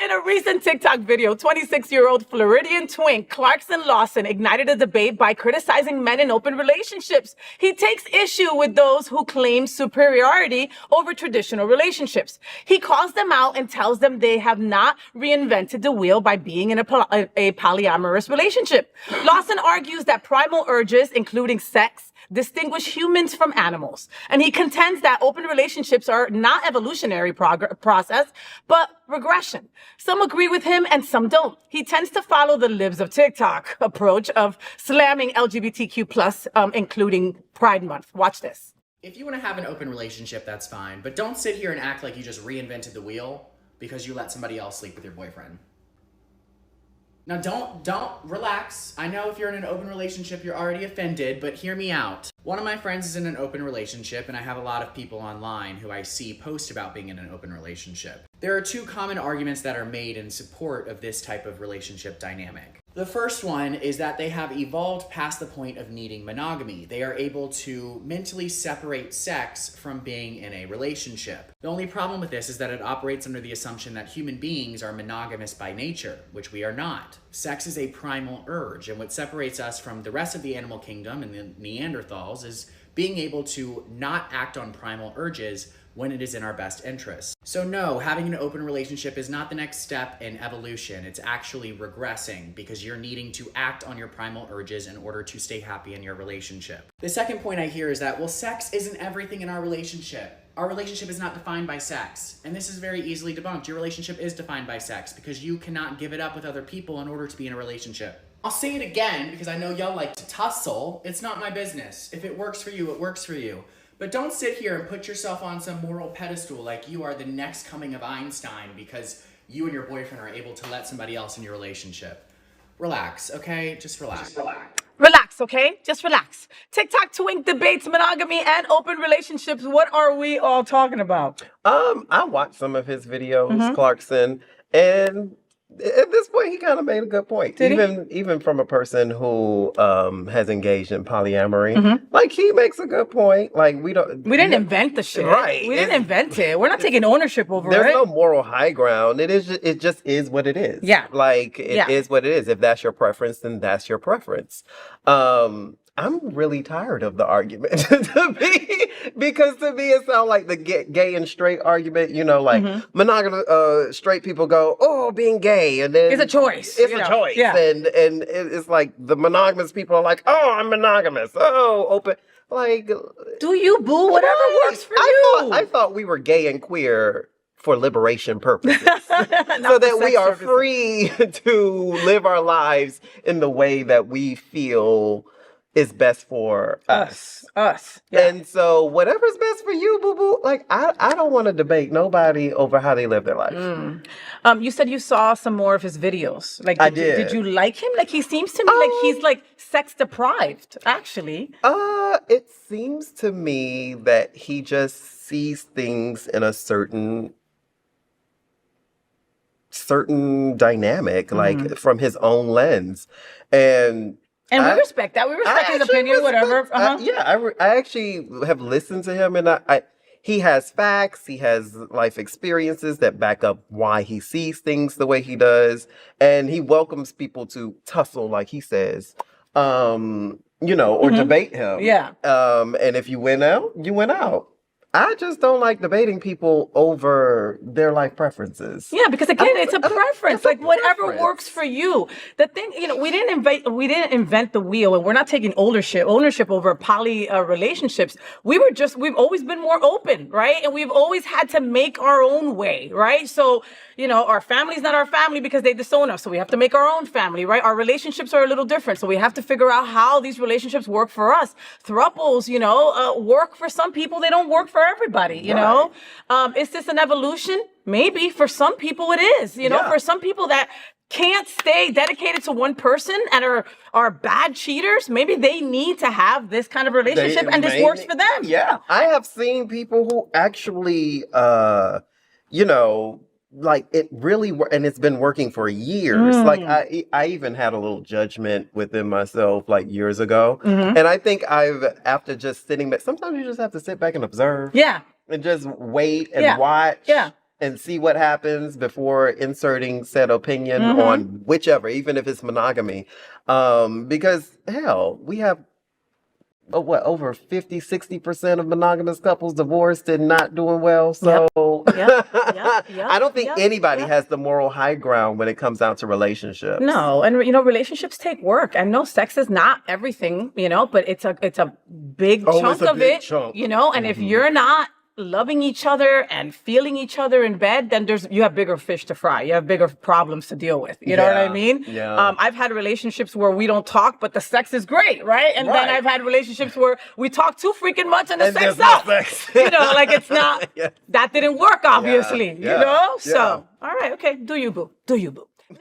In a recent TikTok video, 26-year-old Floridian Twink Clarkson Lawson ignited a debate by criticizing men in open relationships. He takes issue with those who claim superiority over traditional relationships. He calls them out and tells them they have not reinvented the wheel by being in a polyamorous relationship. Lawson argues that primal urges, including sex, distinguish humans from animals. And he contends that open relationships are not evolutionary process, but regression. Some agree with him and some don't. He tends to follow the libs of TikTok approach of slamming LGBTQ+, including Pride Month. Watch this. If you want to have an open relationship, that's fine. But don't sit here and act like you just reinvented the wheel because you let somebody else sleep with your boyfriend. Now, don't relax. I know if you're in an open relationship, you're already offended, but hear me out. One of my friends is in an open relationship, and I have a lot of people online who I see post about being in an open relationship. There are two common arguments that are made in support of this type of relationship dynamic. The first one is that they have evolved past the point of needing monogamy. They are able to mentally separate sex from being in a relationship. The only problem with this is that it operates under the assumption that human beings are monogamous by nature, which we are not. Sex is a primal urge, and what separates us from the rest of the animal kingdom and the Neanderthals is being able to not act on primal urges when it is in our best interest. So no, having an open relationship is not the next step in evolution. It's actually regressing because you're needing to act on your primal urges in order to stay happy in your relationship. The second point I hear is that, well, sex isn't everything in our relationship. Our relationship is not defined by sex. And this is very easily debunked. Your relationship is defined by sex because you cannot give it up with other people in order to be in a relationship. I'll say it again because I know y'all like to tussle. It's not my business. If it works for you, it works for you. But don't sit here and put yourself on some moral pedestal like you are the next coming of Einstein because you and your boyfriend are able to let somebody else in your relationship. Relax, okay? Just relax. Relax, okay? Just relax. TikTok Twink debates monogamy and open relationships. What are we all talking about? I watched some of his videos, Clarkson, and at this point, he kind of made a good point. Even from a person who has engaged in polyamory, like he makes a good point. Like we didn't invent the shit, right? We didn't invent it. We're not taking ownership over it. There's no moral high ground. It just is what it is. Yeah, like it is what it is. If that's your preference, then that's your preference. I'm really tired of the argument because to me it sounds like the gay and straight argument. You know, like monogamous straight people go, "Oh, being gay," and then it's a choice. It's a choice, and it's like the monogamous people are like, "Oh, I'm monogamous. Oh, open." Like, do you boo? Whatever works for you. I thought we were gay and queer for liberation purposes, so that we are free to live our lives in the way that we feel is best for us. Yeah. And so whatever's best for you, boo-boo, like I don't want to debate nobody over how they live their life. You said you saw some more of his videos. Like I did. Did you like him? Like he seems to me like he's like sex deprived, actually. It seems to me that he just sees things in a certain dynamic, like from his own lens. And we respect that. We respect his opinion, whatever. I actually have listened to him, and he has facts, he has life experiences that back up why he sees things the way he does, and he welcomes people to tussle, like he says, or debate him. Yeah. And if you win out, you win out. I just don't like debating people over their life preferences. Yeah, because again, it's a preference. Like whatever works for you. The thing, we didn't invent the wheel, and we're not taking ownership over poly relationships. We've always been more open, right? And we've always had to make our own way, right? So, our family's not our family because they disown us. So we have to make our own family, right? Our relationships are a little different. So we have to figure out how these relationships work for us. Thruples, work for some people. They don't work for everybody, you know? Is this an evolution? Maybe. For some people it is, for some people that can't stay dedicated to one person and are bad cheaters, maybe they need to have this kind of relationship and this works for them. Yeah. I have seen people who actually, like it really and it's been working for years. Like I even had a little judgment within myself like years ago, and I think after just sitting back, sometimes you just have to sit back and observe, and just wait and watch, and see what happens before inserting said opinion on whichever, even if it's monogamy. Because hell, we have over 50-60% of monogamous couples divorced and not doing well. So I don't think anybody has the moral high ground when it comes down to relationships. No, and relationships take work. And no, sex is not everything, but it's a big chunk of it. And if you're not loving each other and feeling each other in bed, then you have bigger fish to fry. You have bigger problems to deal with. You know what I mean? Yeah. I've had relationships where we don't talk, but the sex is great, right? And then I've had relationships where we talk too freaking much and the sex sucks. Like it's not, that didn't work, obviously, So, all right, okay, do you, boo. Do you, boo.